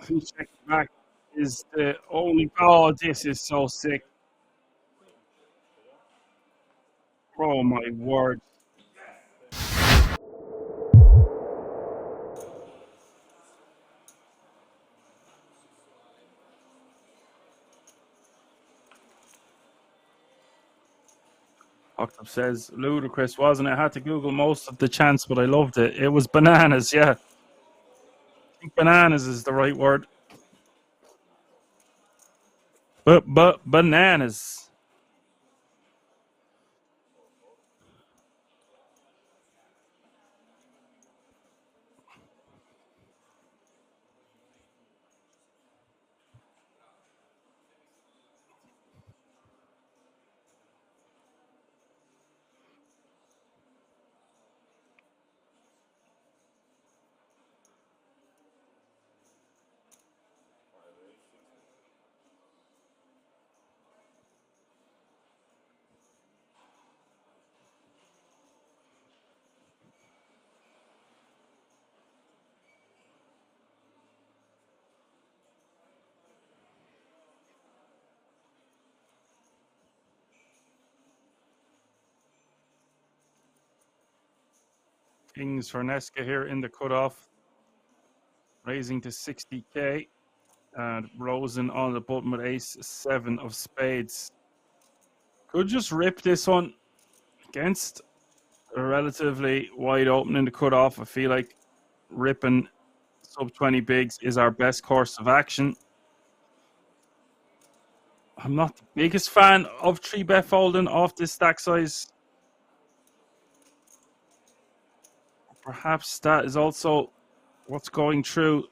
Check back is the only. Oh, this is so sick. Oh my word. Octop says ludicrous, wasn't it? I had to Google most of the chants, but I loved it. It was bananas, yeah. I think bananas is the right word. But bananas. Kings for Nesca here in the cutoff. Raising to 60k. And Rosen on the button with ace-7 of spades. Could just rip this one against a relatively wide open in the cutoff. I feel like ripping sub 20 bigs is our best course of action. I'm not the biggest fan of 3-bet folding off this stack size. Perhaps that is also what's going through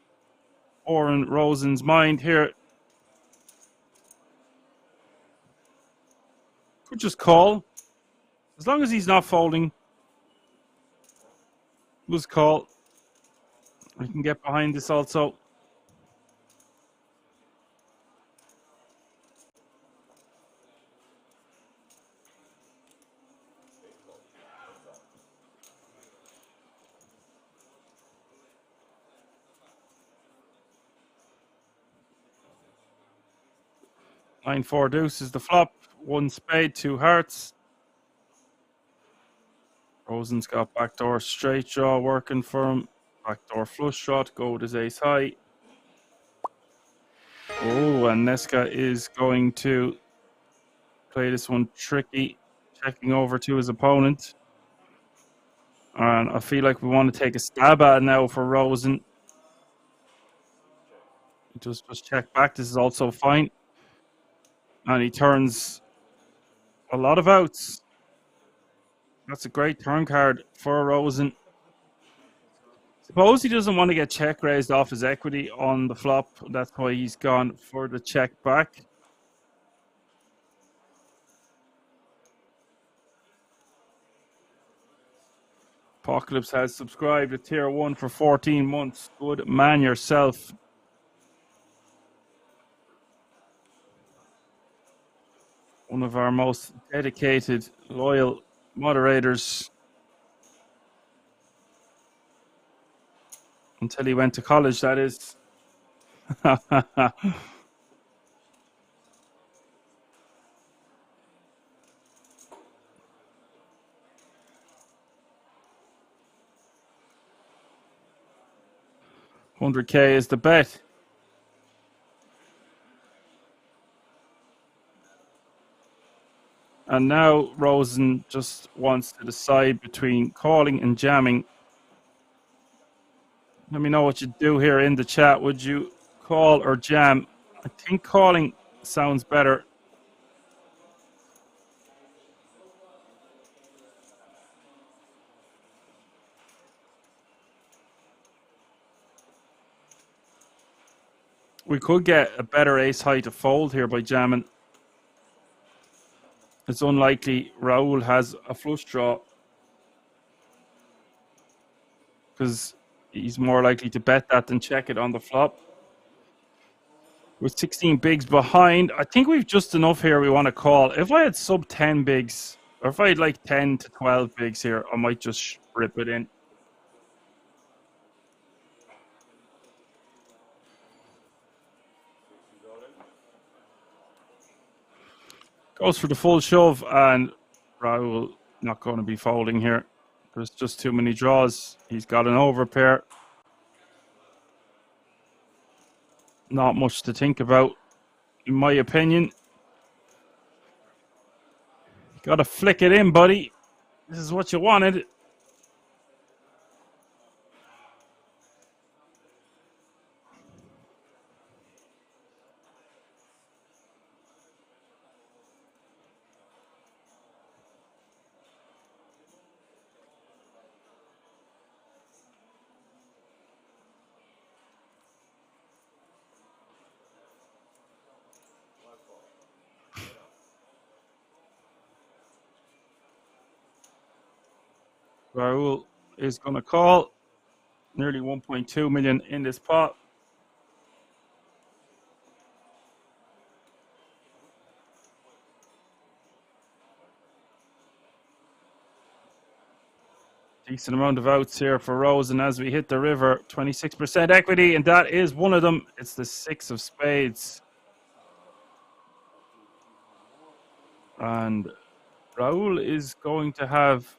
Oren Rosen's mind here. Could just call. As long as he's not folding. Just call. We can get behind this also. Nine, 4 deuce is the flop. 1 spade, 2 hearts. Rosen's got backdoor straight draw working for him. Backdoor flush draw to go with his ace high. Oh, and Nesca is going to play this one tricky, checking over to his opponent. And I feel like we want to take a stab at it now for Rosen. Just check back. This is also fine. And he turns a lot of outs. That's a great turn card for Rosen. Suppose he doesn't want to get check raised off his equity on the flop. That's why he's gone for the check back. Apocalypse has subscribed to Tier 1 for 14 months. Good man yourself. One of our most dedicated, loyal moderators. Until he went to college, that is. 100k is the bet. And now Rosen just wants to decide between calling and jamming. Let me know what you do here in the chat. Would you call or jam? I think calling sounds better. We could get a better ace high to fold here by jamming. It's unlikely Raul has a flush draw because he's more likely to bet that than check it on the flop. With 16 bigs behind, I think we've just enough here we want to call. If I had sub 10 bigs, or if I had like 10 to 12 bigs here, I might just rip it in. Goes for the full shove, and Raul not going to be folding here. There's just too many draws. He's got an overpair. Not much to think about, in my opinion. Got to flick it in, buddy. This is what you wanted. Raul is going to call. Nearly 1.2 million in this pot. Decent amount of outs here for Rosen as we hit the river. 26% equity, and that is one of them. It's the 6 of spades. And Raul is going to have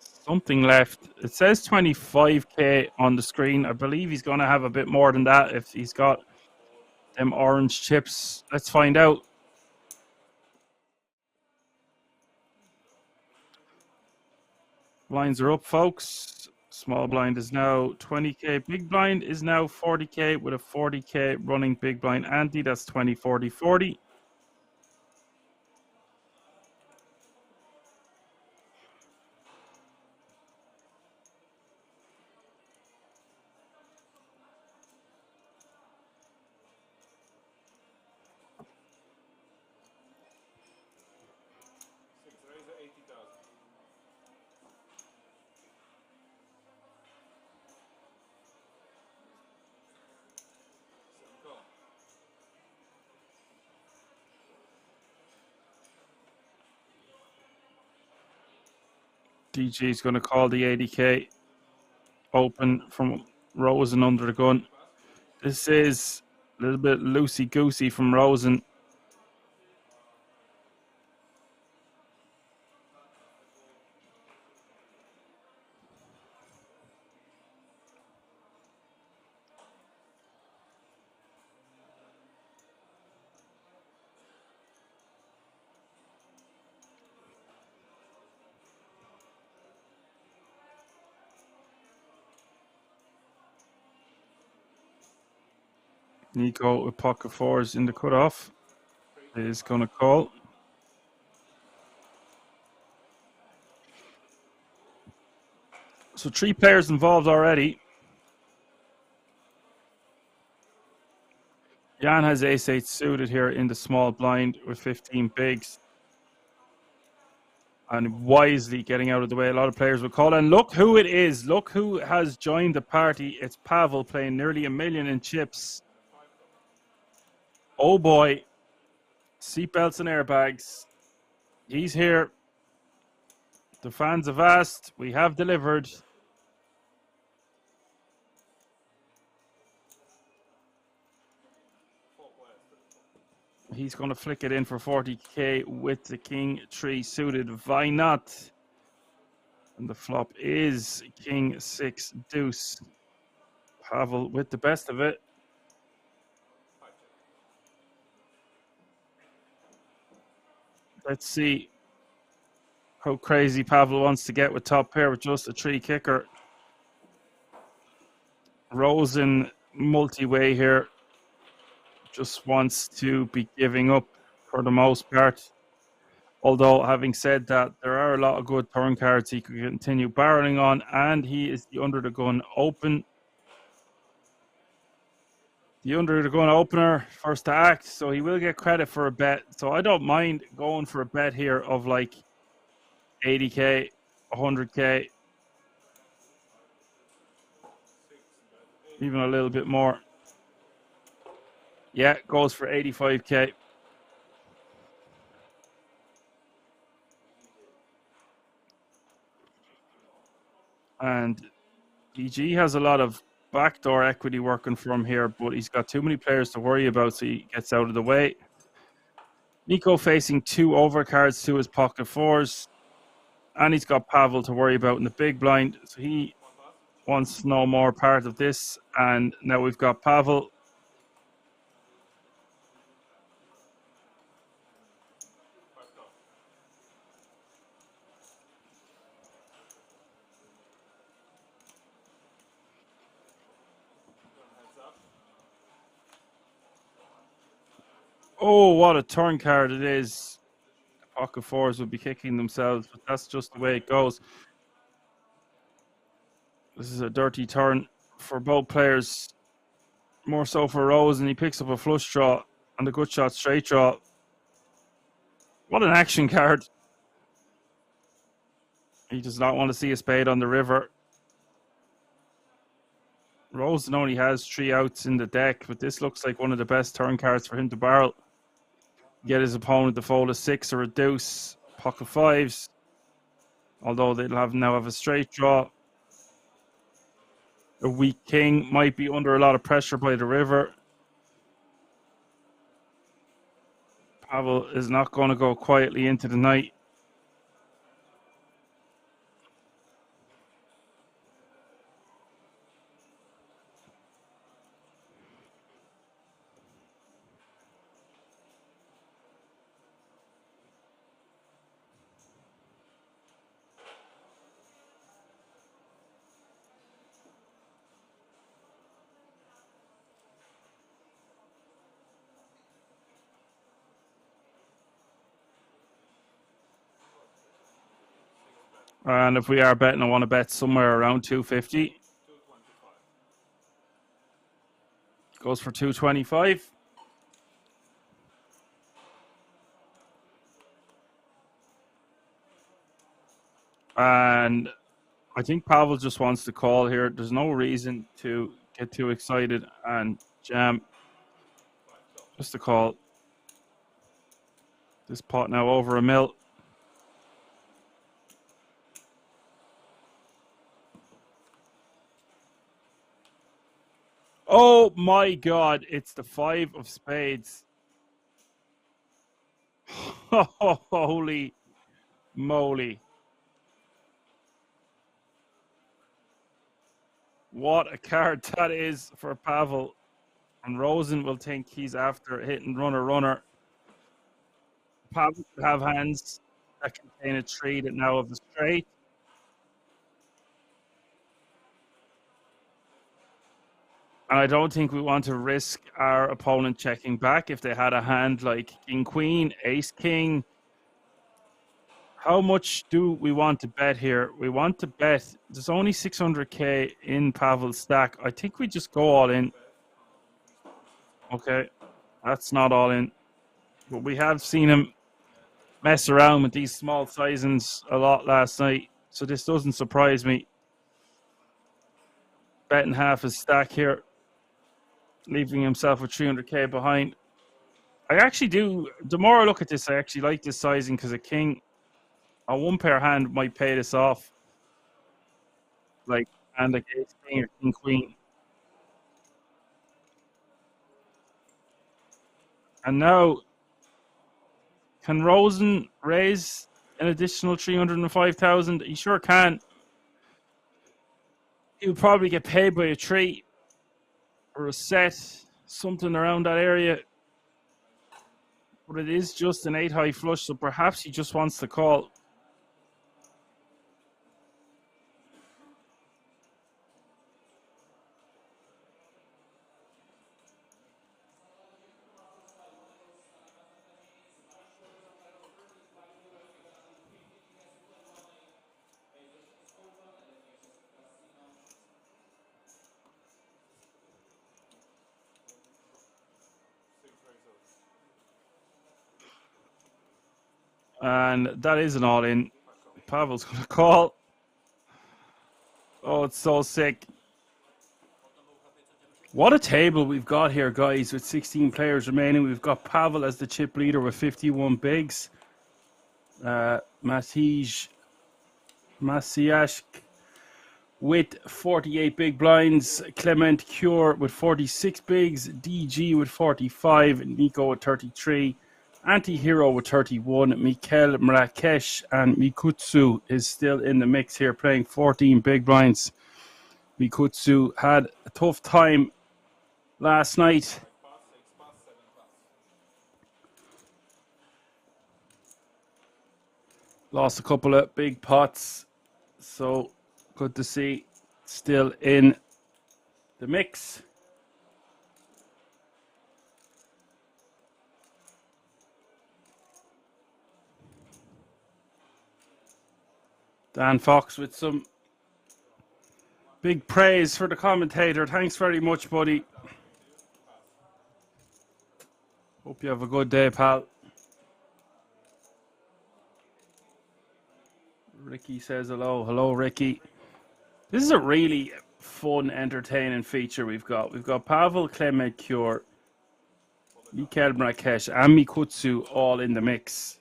something left. It says 25k on the screen. I believe he's going to have a bit more than that if he's got them orange chips. Let's find out. Blinds are up, folks. Small blind is now 20k. Big blind is now 40k with a 40k running big blind ante. That's 20, 40, 40. DG is going to call the 80k open from Rosen under the gun. This is a little bit loosey-goosey from Rosen. Nico with pocket fours in the cutoff is going to call. So 3 players involved already. Jan has ace-8 suited here in the small blind with 15 bigs. And wisely getting out of the way. A lot of players will call. And look who it is. Look who has joined the party. It's Pavel playing nearly $1 million in chips. Oh boy. Seatbelts and airbags. He's here. The fans have asked. We have delivered. He's going to flick it in for 40k with the king 3 suited. Why not? And the flop is king 6 deuce. Pavel with the best of it. Let's see how crazy Pavel wants to get with top pair with just a 3 kicker. Rosen multi-way here. Just wants to be giving up for the most part. Although, having said that, there are a lot of good turn cards he could continue barreling on, and he is the under the gun open. The under the gun opener, first to act, so he will get credit for a bet. So I don't mind going for a bet here of like 80k, 100k, even a little bit more. Yeah, goes for 85k. And DG has a lot of backdoor equity working for him here, but he's got too many players to worry about, so he gets out of the way. Nico facing 2 overcards to his pocket fours. And he's got Pavel to worry about in the big blind. So he wants no more part of this. And now we've got Pavel. Oh, what a turn card it is. The pocket fours would be kicking themselves, but that's just the way it goes. This is a dirty turn for both players. More so for Rose, and he picks up a flush draw and a good shot straight draw. What an action card. He does not want to see a spade on the river. Rosen only has 3 outs in the deck, but this looks like one of the best turn cards for him to barrel. Get his opponent to fold a 6 or a deuce, pocket fives. Although they'll now have a straight draw. A weak king might be under a lot of pressure by the river. Pavel is not going to go quietly into the night. And if we are betting, I want to bet somewhere around 250. Goes for 225. And I think Pavel just wants to call here. There's no reason to get too excited and jam. Just a call. This pot now over a mil. Oh my God, it's the 5 of spades. Holy moly. What a card that is for Pavel. And Rosen will think he's after hitting runner. Pavel could have hands that contain a 3 that now have a straight. And I don't think we want to risk our opponent checking back if they had a hand like King Queen, Ace King. How much do we want to bet here? We want to bet. There's only 600k in Pavel's stack. I think we just go all in. Okay, that's not all in. But we have seen him mess around with these small sizings a lot last night. So this doesn't surprise me. Betting half his stack here, leaving himself with 300k behind. I actually do. The more I look at this, I actually like this sizing because a king, a 1-pair hand might pay this off. Like, and like Ace King or King Queen. And now, can Rosen raise an additional 305,000? He sure can. He would probably get paid by a 3 or a set, something around that area. But it is just an 8 high flush, so perhaps he just wants to call. And that is an all-in. Pavel's going to call. Oh, it's so sick. What a table we've got here, guys, with 16 players remaining. We've got Pavel as the chip leader with 51 bigs. Masiashk with 48 big blinds. Clement Cure with 46 bigs. DG with 45. Nico with 33. Anti-Hero with 31. Mikel Marrakesh and Mikutsu is still in the mix here, playing 14 big blinds. Mikutsu had a tough time last night. Lost a couple of big pots. So good to see. Still in the mix. Dan Fox with some big praise for the commentator. Thanks very much, buddy. Hope you have a good day, pal. Ricky says hello. Hello, Ricky. This is a really fun, entertaining feature we've got. We've got Pavel Klemenkur, Mikel Marrakesh, and Mikutsu all in the mix.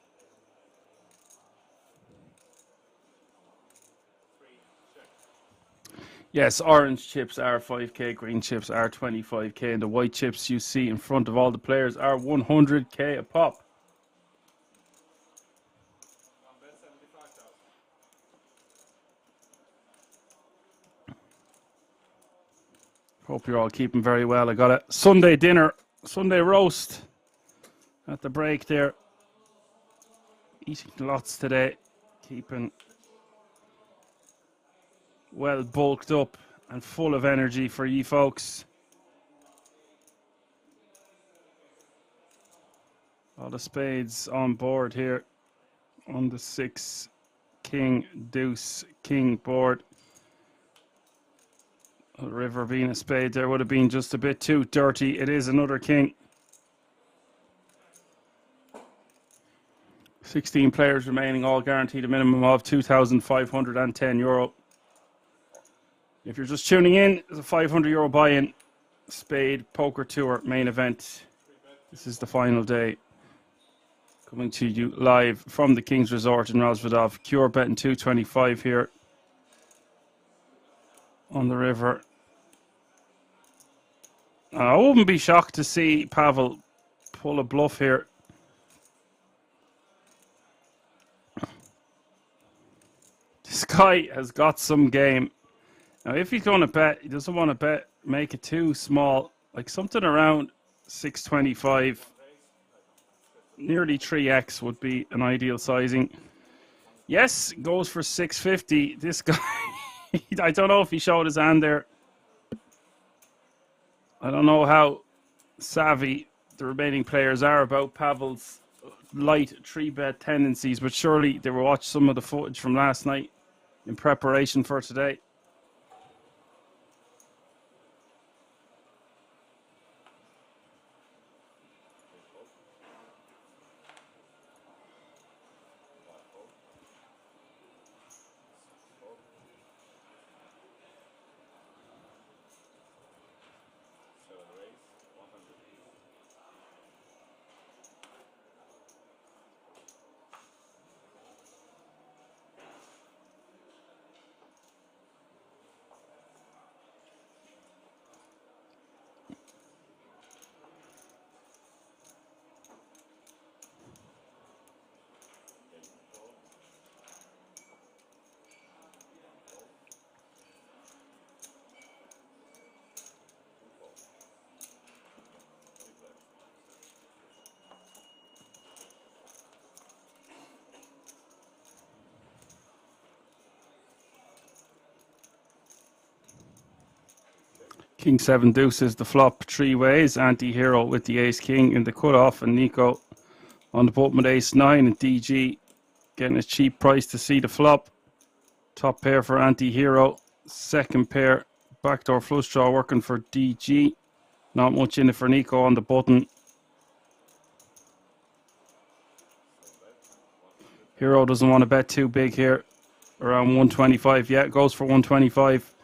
Yes, orange chips are 5k, green chips are 25k, and the white chips you see in front of all the players are 100k a pop. Hope you're all keeping very well. I got a Sunday dinner, Sunday roast at the break there. Eating lots today, keeping well bulked up and full of energy for you folks. All the spades on board here on the 6 king deuce king board. The river being a spade there would have been just a bit too dirty. It is another king. 16 players remaining, all guaranteed a minimum of €2,510. If you're just tuning in, it's a €500 buy-in. Spade Poker Tour main event. This is the final day. Coming to you live from the King's Resort in Rozvadov. Cure betting 225 here on the river. I wouldn't be shocked to see Pavel pull a bluff here. This guy has got some game. Now, if he's going to bet, he doesn't want to bet, make it too small. Like something around 625. Nearly 3x would be an ideal sizing. Yes, goes for 650. This guy, I don't know if he showed his hand there. I don't know how savvy the remaining players are about Pavel's light 3-bet tendencies, but surely they will watch some of the footage from last night in preparation for today. King 7 deuces the flop 3 ways. Anti-Hero with the ace king in the cutoff, and Nico on the button with ace 9, and DG getting a cheap price to see the flop. Top pair for Anti-Hero. Second pair, backdoor flush draw working for DG. Not much in it for Nico on the button. Hero doesn't want to bet too big here. Around 125. Yeah, it goes for 125.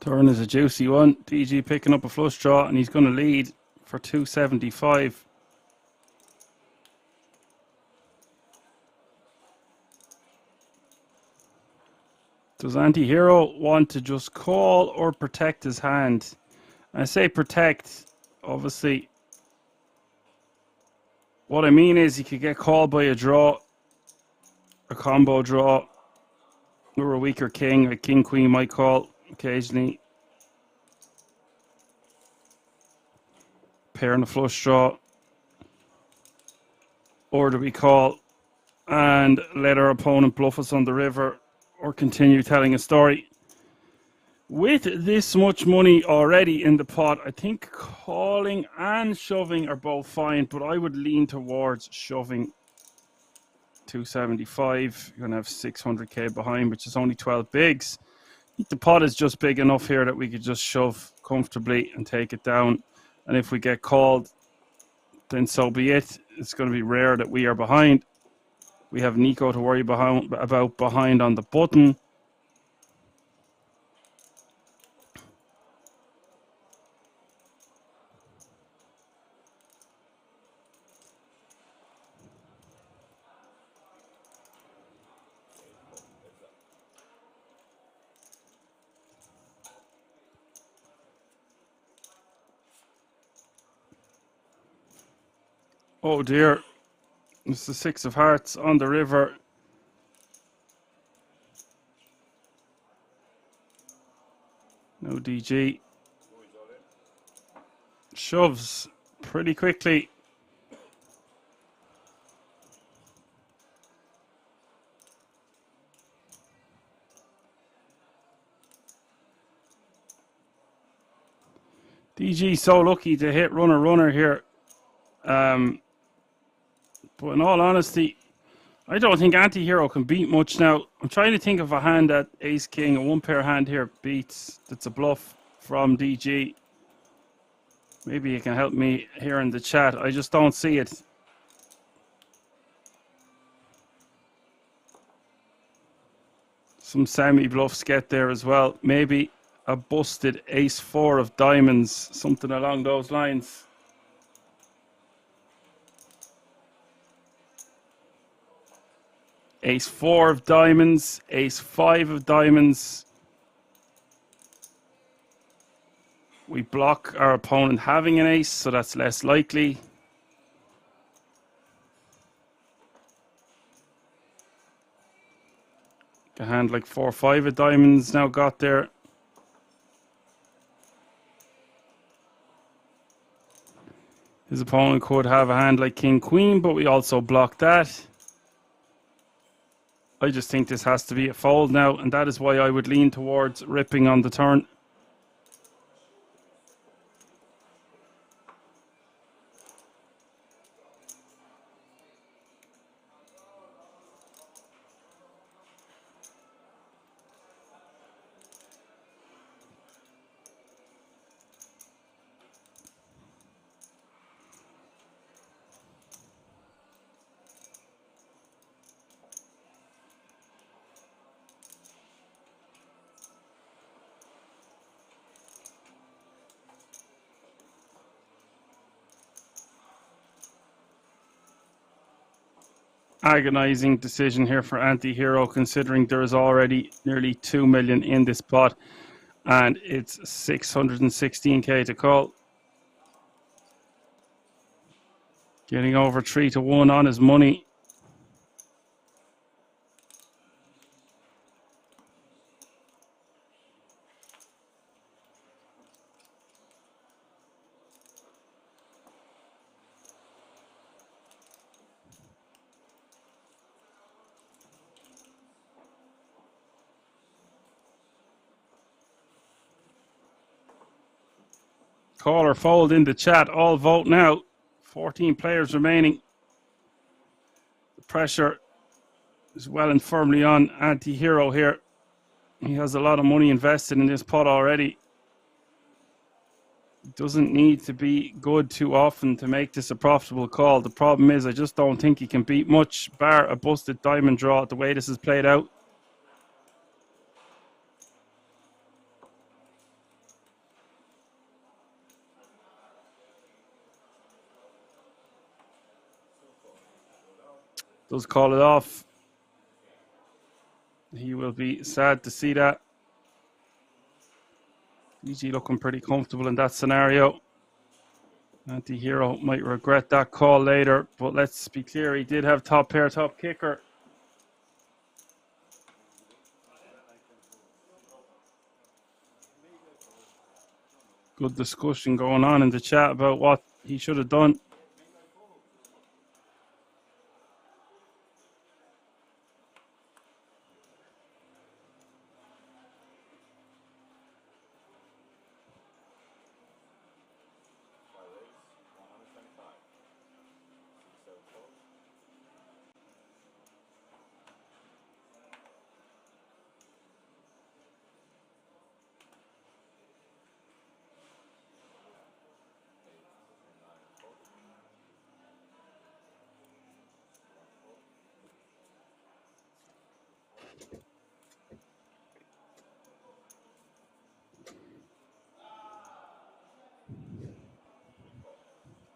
Turn is a juicy one. DG picking up a flush draw, and he's going to lead for 275. Does Anti-Hero want to just call or protect his hand? I say protect, obviously. What I mean is he could get called by a draw, a combo draw, or a weaker king, like king queen might call occasionally. Pair and a flush draw. Or do we call and let our opponent bluff us on the river, or continue telling a story? With this much money already in the pot, I think calling and shoving are both fine, but I would lean towards shoving. 275. You're going to have 600k behind, which is only 12 bigs. I think the pot is just big enough here that we could just shove comfortably and take it down. And if we get called, then so be it. It's going to be rare that we are behind. We have Nico to worry about behind on the button. Oh dear. It's the 6 of hearts on the river. No DG. Shoves pretty quickly. DG so lucky to hit runner here. But in all honesty, I don't think Anti-Hero can beat much now. I'm trying to think of a hand that Ace King, a one pair hand here, beats. That's a bluff from DG. Maybe you can help me here in the chat. I just don't see it. Some semi-bluffs get there as well. Maybe a busted Ace-4 of diamonds, something along those lines. Ace-4 of diamonds, Ace-5 of diamonds. We block our opponent having an ace, so that's less likely. A hand like 4-5 of diamonds now got there. His opponent could have a hand like King Queen, but we also block that. I just think this has to be a fold now, and that is why I would lean towards ripping on the turn. Agonizing decision here for Anti-Hero, considering there is already nearly 2 million in this pot and it's 616k to call. Getting over 3-1 on his money. Call or fold in the chat. All vote now. 14 players remaining. The pressure is well and firmly on Anti-Hero here. He has a lot of money invested in this pot already. Doesn't need to be good too often to make this a profitable call. The problem is I just don't think he can beat much, bar a busted diamond draw the way this is played out. does call it off. He will be sad to see that. DG looking pretty comfortable in that scenario. Anti-hero might regret that call later, but let's be clear, he did have top pair, top kicker. Good discussion going on in the chat about what he should have done.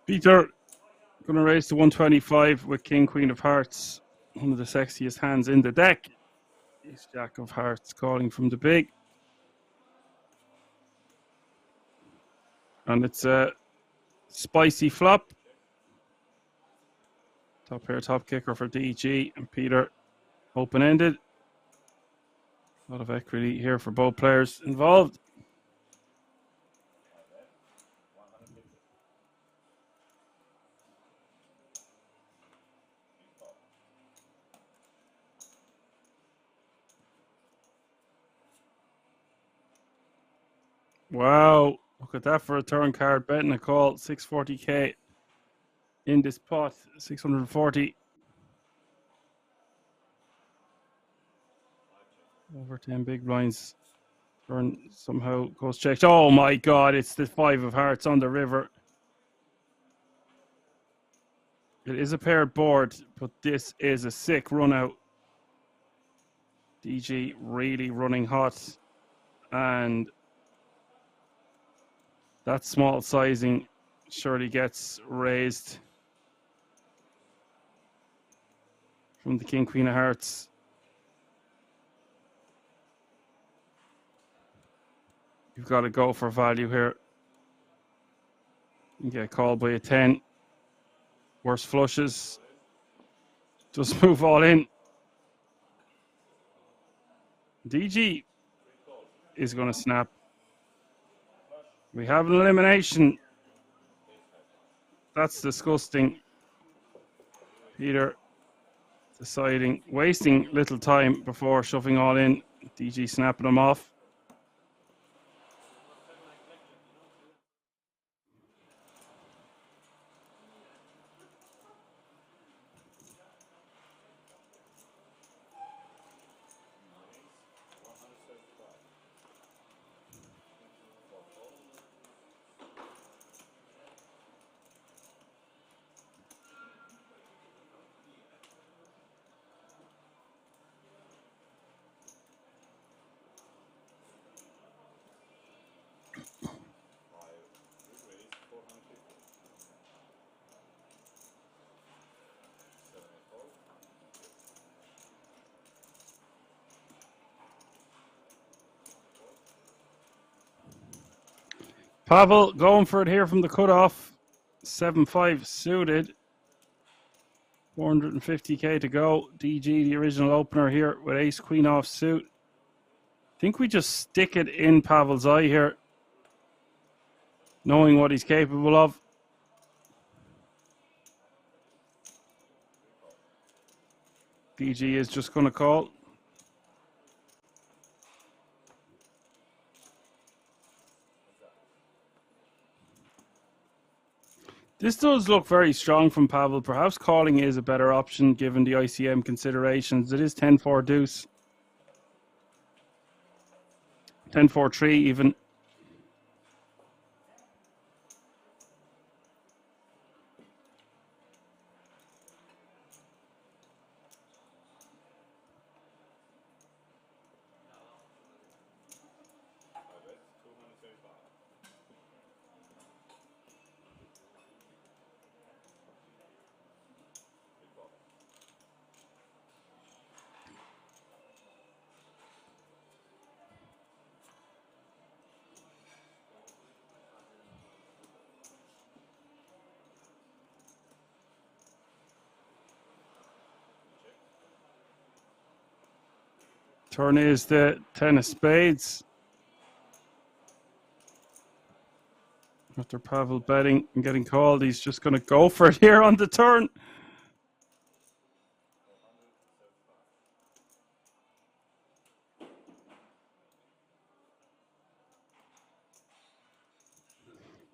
Peter going to raise to 125 with King, Queen of Hearts. One of the sexiest hands in the deck. Ace Jack of Hearts calling from the big. And it's a spicy flop. Top pair, top kicker for DG. And Peter, open-ended. A lot of equity here for both players involved. Wow, look at that for a turn card. Betting a call, 640k in this pot, 640. Over 10 big blinds. Turn somehow goes checked. Oh my God, it's the 5 of hearts on the river. It is a paired board, but this is a sick run out. DG really running hot. And that small sizing surely gets raised from the King, Queen of Hearts. You've got to go for value here. You get called by a 10. Worse flushes. Just move all in. DG is going to snap. We have an elimination. That's disgusting. Peter deciding, wasting little time before shoving all in. DG snapping them off. Pavel going for it here from the cutoff. 7-5 suited. 450k to go. DG, the original opener here with ace queen off suit. I think we just stick it in Pavel's eye here, knowing what he's capable of. DG is just going to call. This does look very strong from Pavel. Perhaps calling is a better option given the ICM considerations. It is 10-4 deuce. 10-4-3 even. Turn is the 10 of spades. After Pavel betting and getting called, he's just going to go for it here on the turn.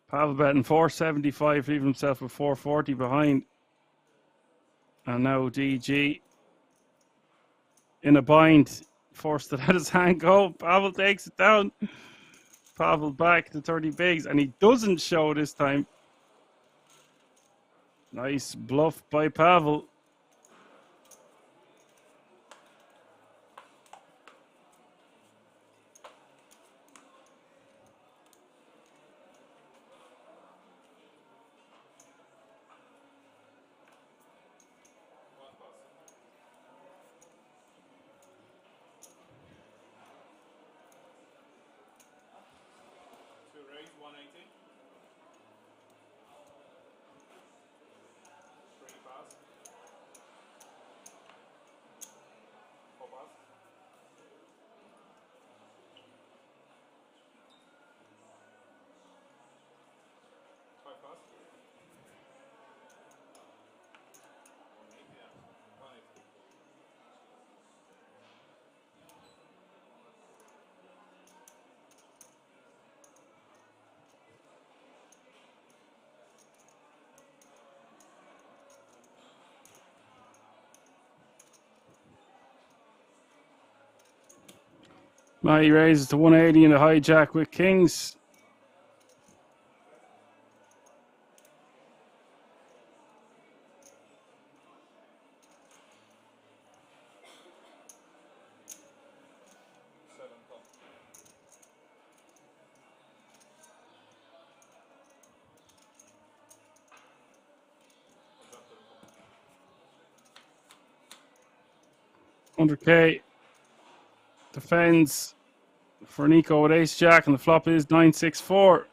Pavel betting 475, leaving himself with 440 behind. And now DG in a bind, forced to let his hand go. Pavel takes it down. Pavel back to 30 bigs, and he doesn't show this time. Nice bluff by Pavel. Matty raises to 180 in the hijack with kings. $100K. Defends for Nico with ace jack, and the flop is 964.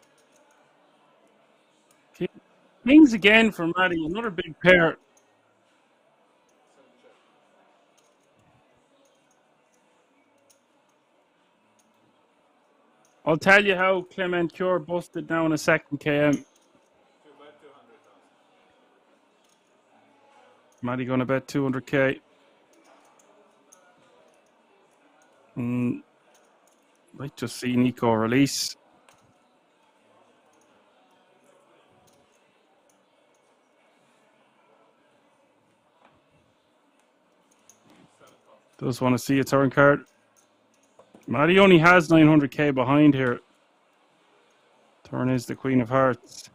Kings again for Matty, another big pair. I'll tell you how Clement Cure busted now in a second, KM. Matty going to bet 200K. Might just see Nico release. Does want to see a turn card. Matty only has 900K behind here. Turn is the Queen of Hearts.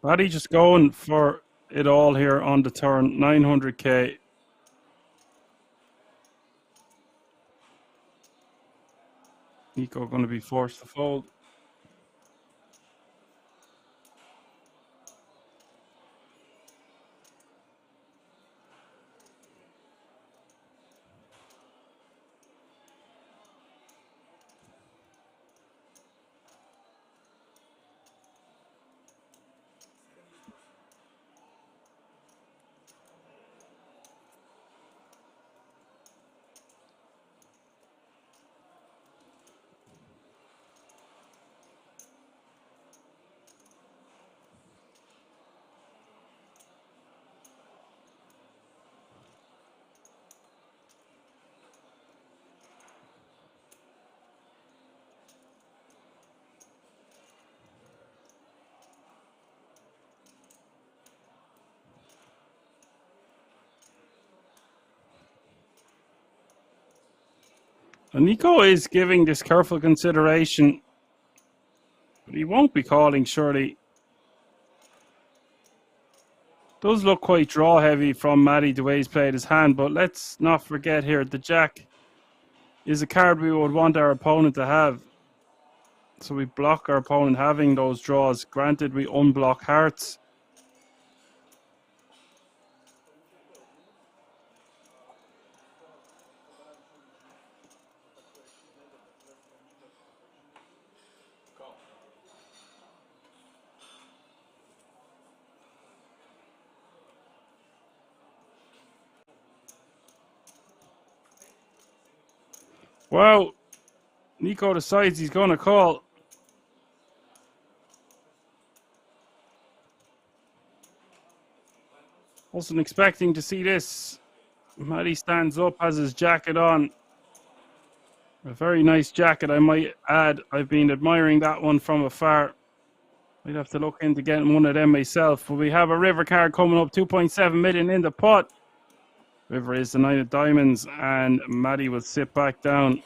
Matty just going for it all here on the turn. 900K. Nico going to be forced to fold. And Nico is giving this careful consideration, but he won't be calling, surely. Does look quite draw heavy from Matty the way he's played his hand, but let's not forget here, the Jack is a card we would want our opponent to have. So we block our opponent having those draws. Granted, we unblock hearts. Wow. Nico decides he's going to call. Wasn't expecting to see this. Matty stands up, has his jacket on. A very nice jacket, I might add. I've been admiring that one from afar. I'd have to look into getting one of them myself. But we have a river card coming up, 2.7 million in the pot. River is the 9 of diamonds, and Matty will sit back down.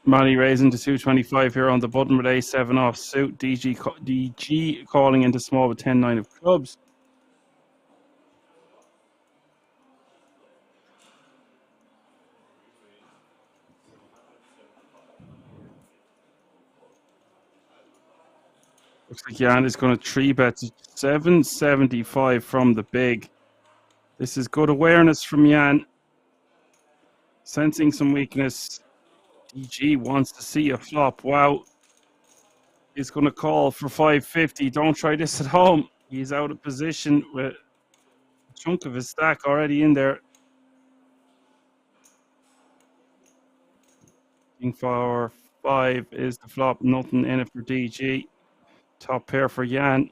Matty raising to 225 here on the button with A7 off suit. DG calling into small with 10-9 of clubs. Looks like Jan is going to 3-bet to 775 from the big. This is good awareness from Jan. Sensing some weakness. DG wants to see a flop. Wow. He's going to call for 550. Don't try this at home. He's out of position with a chunk of his stack already in there. King for 5 is the flop. Nothing in it for DG. Top pair for Jan.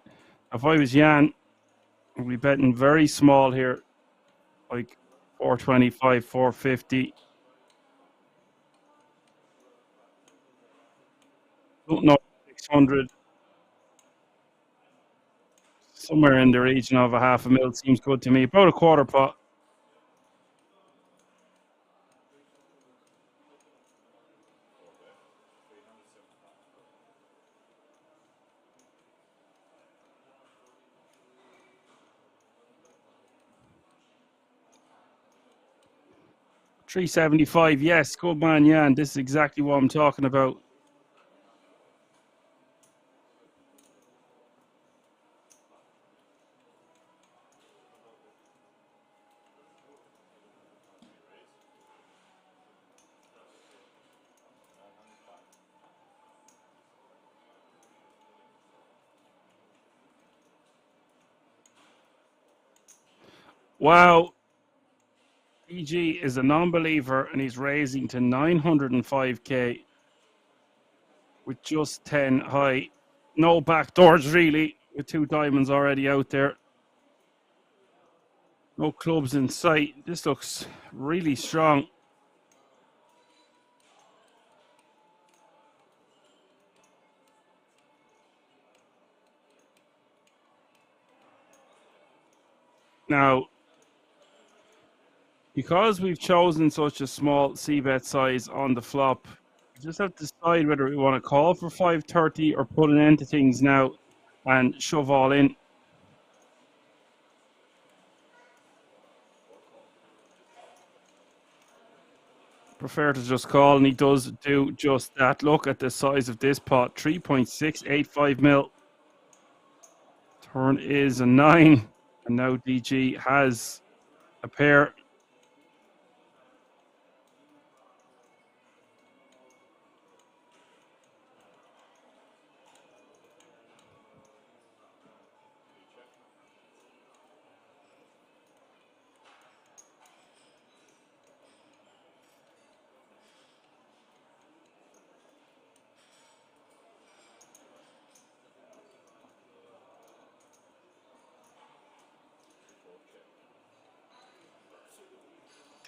If I was Jan, I'd be betting very small here. Like 425, 450. Don't know, 600. Somewhere in the region of a half a mil seems good to me. About a quarter pot. $375, yes, good man, Jan. This is exactly what I'm talking about. Wow. DG is a non-believer and he's raising to 905k with just 10 high. No backdoors really, with 2 diamonds already out there. No clubs in sight. This looks really strong. Now, Because we've chosen such a small c-bet size on the flop, we just have to decide whether we want to call for 530 or put an end to things now and shove all in. Prefer to just call, and he does do just that. Look at the size of this pot, 3.685 mil. Turn is a 9, and now DG has a pair.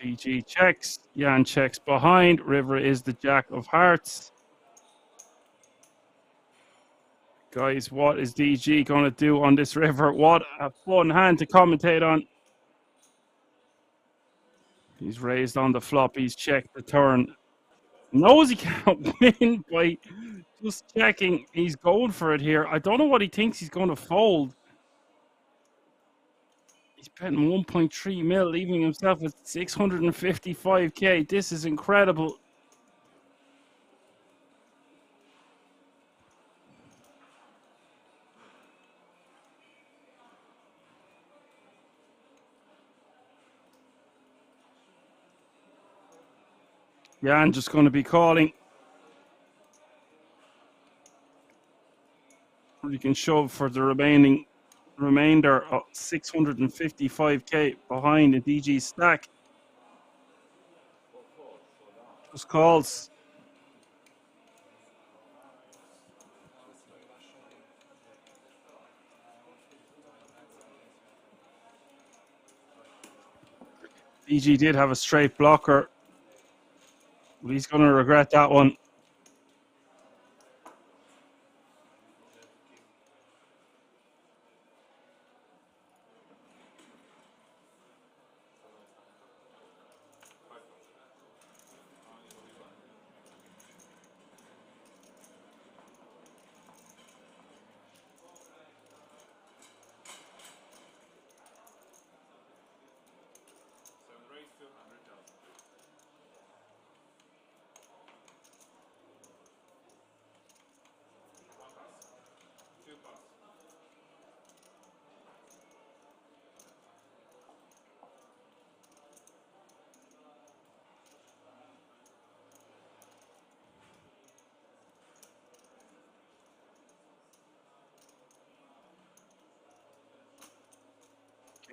DG checks, Jan checks behind, river is the jack of hearts. Guys, what is DG going to do on this river? What a fun hand to commentate on. He's raised on the flop, he's checked the turn. Knows he can't win by just checking. He's going for it here. I don't know what he thinks he's going to fold. He's betting 1.3 mil, leaving himself with 655k. This is incredible. Jan just going to be calling. You can shove for the remainder of 655k behind the DG stack. Just calls. DG did have a straight blocker. He's going to regret that one.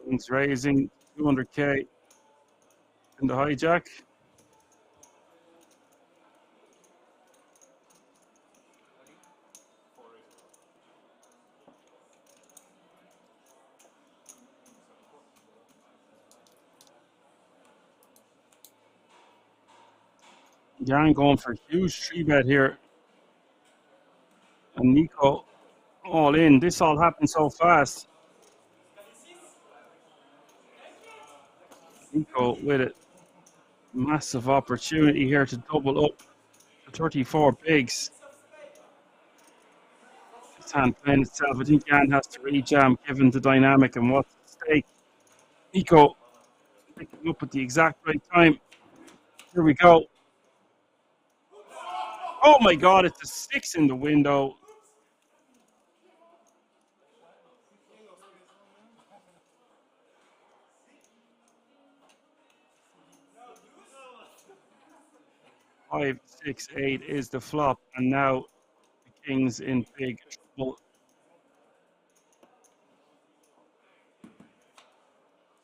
King's raising 200k in the hijack. Jan going for a huge 3-bet here. And Nico all in. This all happened so fast. Nico with a massive opportunity here to double up to 34 bigs. This hand playing itself. I think Jan has to rejam given the dynamic and what's at stake. Nico picking up at the exact right time. Here we go. Oh my God, it's a 6 in the window. Five, 6, 8 is the flop, and now the King's in big trouble.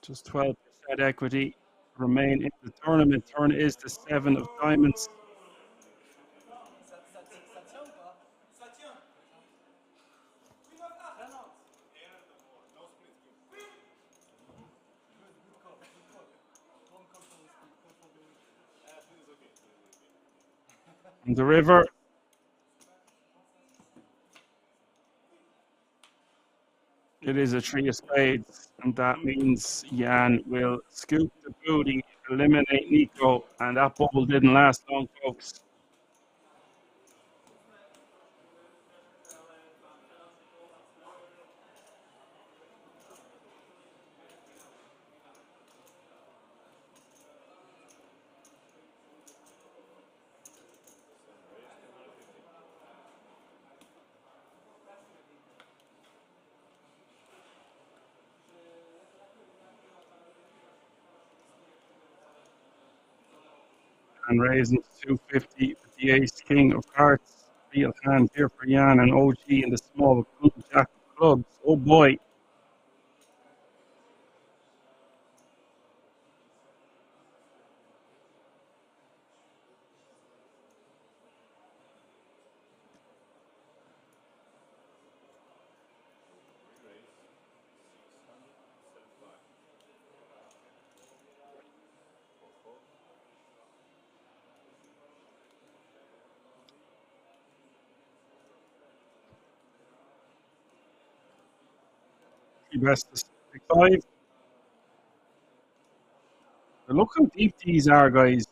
Just 12% equity remain in the tournament. Turn is the 7 of diamonds. And the river. It is a 3 of spades, and that means Jan will scoop the booty eliminate Nico, and that bubble didn't last long, folks. And raising to 250 with the ace king of hearts. Real hand here for Jan and OG in the small jack of clubs. Oh boy. Best of 65. But look how deep these are, guys.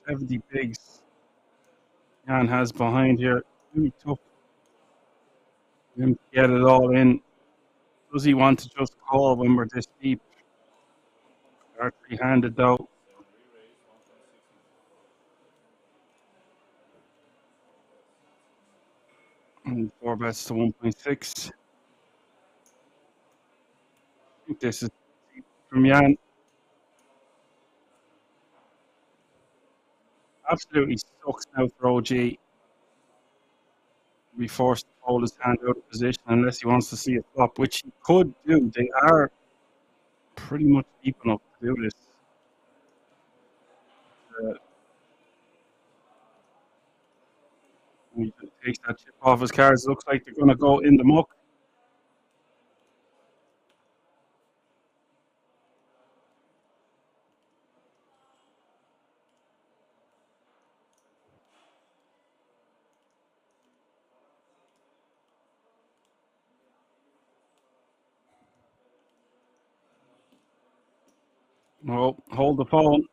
70 bigs. Jan has behind here. Really tough for him to get it all in. Does he want to just call when we're this deep? Are three-handed though. And 4 bets to 1.6. I think this is from Jan. Absolutely sucks now for OG. Be forced to hold his hand out of position unless he wants to see a flop, which he could do. They are pretty much deep enough to do this. He takes that chip off his cards. Looks like they're going to go in the muck. No, hold the phone.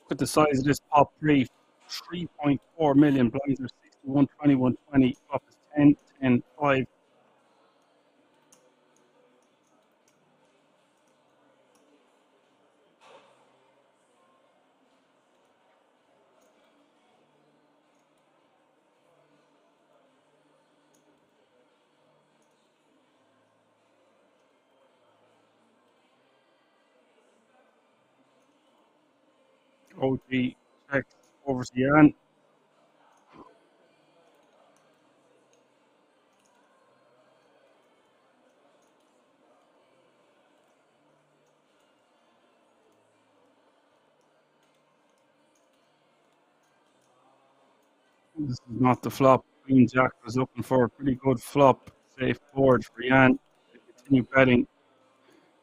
Look at the size of this pop three. 3.4 million. Blinds are 61, 21, 20. Flop is 10, 10, 5. OG checks over to Jan. This is not the flop Queen Jack was looking for. A pretty good flop. Safe board for Jan to continue betting.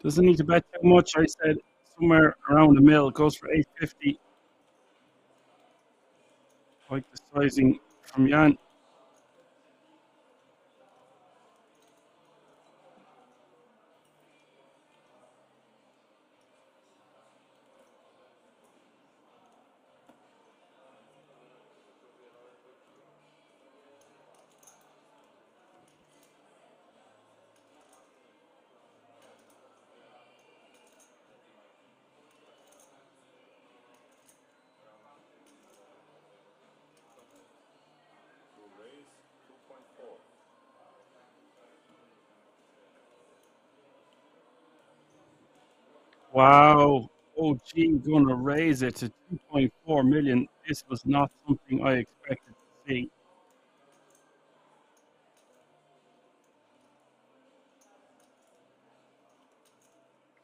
Doesn't need to bet too much. I said somewhere around the mill. Goes for 850. Like the sizing from Jan. Wow. OG going to raise it to 2.4 million. This was not something I expected to see.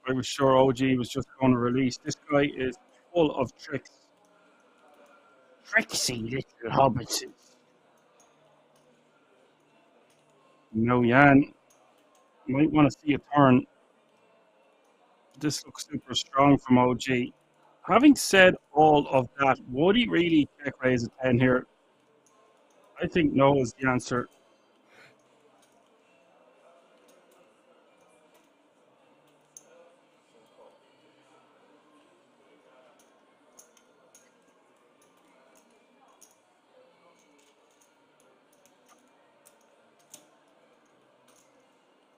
I was sure OG was just going to release. This guy is full of tricks. Tricksy little hobbits. No, Jan, you might want to see a turn. This looks super strong from OG. Having said all of that, would he really check raise a 10 here? I think no is the answer.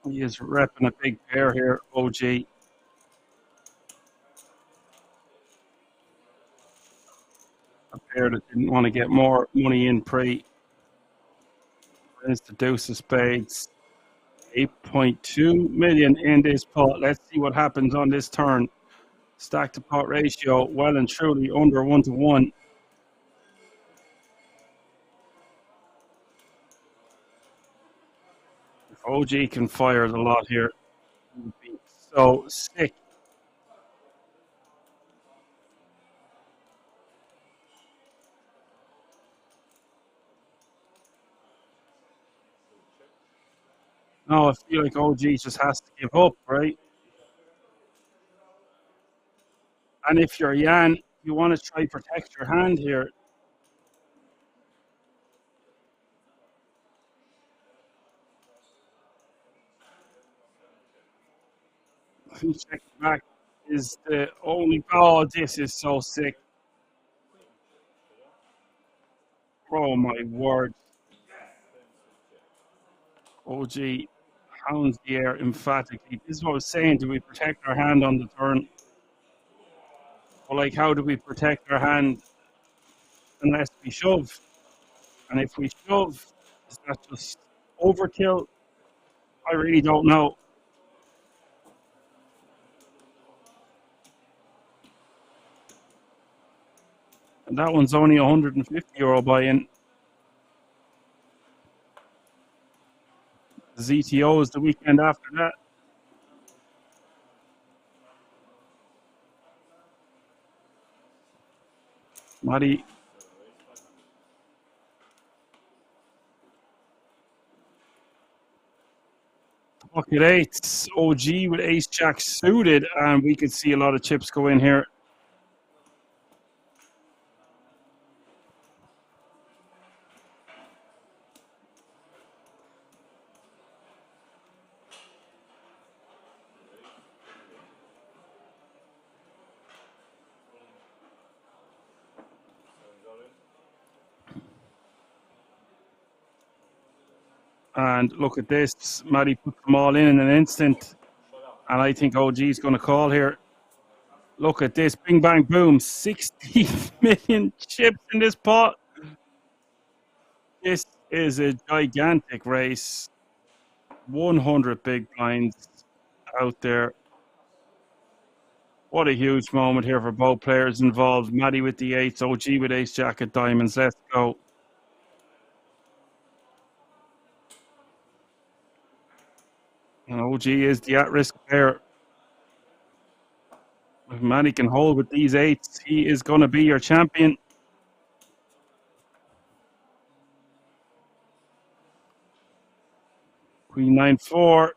He is repping a big pair here, OG. A pair that didn't want to get more money in pre. There's the deuce of spades. 8.2 million in this pot. Let's see what happens on this turn. Stack to pot ratio, well and truly under 1-to-1. If OG can fire the lot here, it would be so sick. No, I feel like OG just has to give up, right? And if you're Jan, you want to try protect your hand here. Check back is the only. Oh, this is so sick. Oh my word. OG hounds the air emphatically. This is what I was saying. Do we protect our hand on the turn? Or like, how do we protect our hand unless we shove? And if we shove, is that just overkill? I really don't know. And that one's only €150 buy-in. The ZTO is the weekend after that. Matty. Pocket eights. OG with ace jack suited, and we could see a lot of chips go in here. And look at this. Matty put them all in an instant. And I think OG is going to call here. Look at this. Bing, bang, boom. 60 million chips in this pot. This is a gigantic race. 100 big blinds out there. What a huge moment here for both players involved. Matty with the eights, OG with ace jack of diamonds. Let's go. And OG is the at-risk player. If Matty can hold with these eights, he is going to be your champion. Queen 9-4.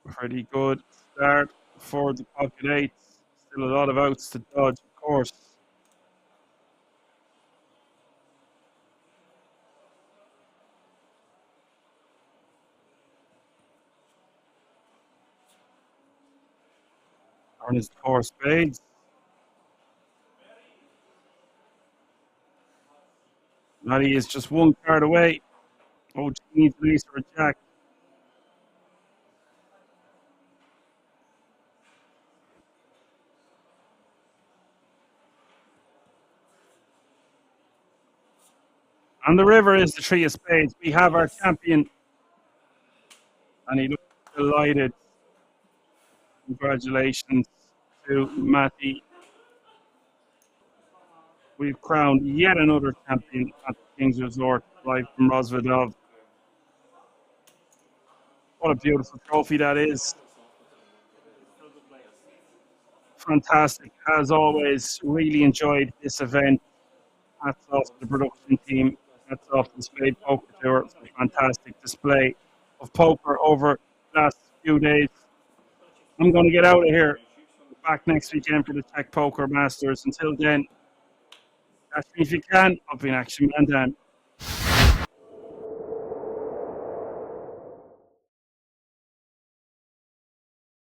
Pretty good start for the pocket eights. Still a lot of outs to dodge, of course. On his 4 spades. Matty is just one card away. OG needs an ace or a jack. On the river is the 3 of spades. We have our champion. And he looks delighted. Congratulations to Matty. We've crowned yet another champion at the King's Resort, live from Rozvadov. What a beautiful trophy that is. fantastic. As always, really enjoyed this event. Hats off to the production team. Hats off to the Spade Poker Tour for a fantastic display of poker over the last few days. I'm going to get out of here. Back next weekend for the Czech Poker Masters. Until then, catch me if you can. I'll be in action, man.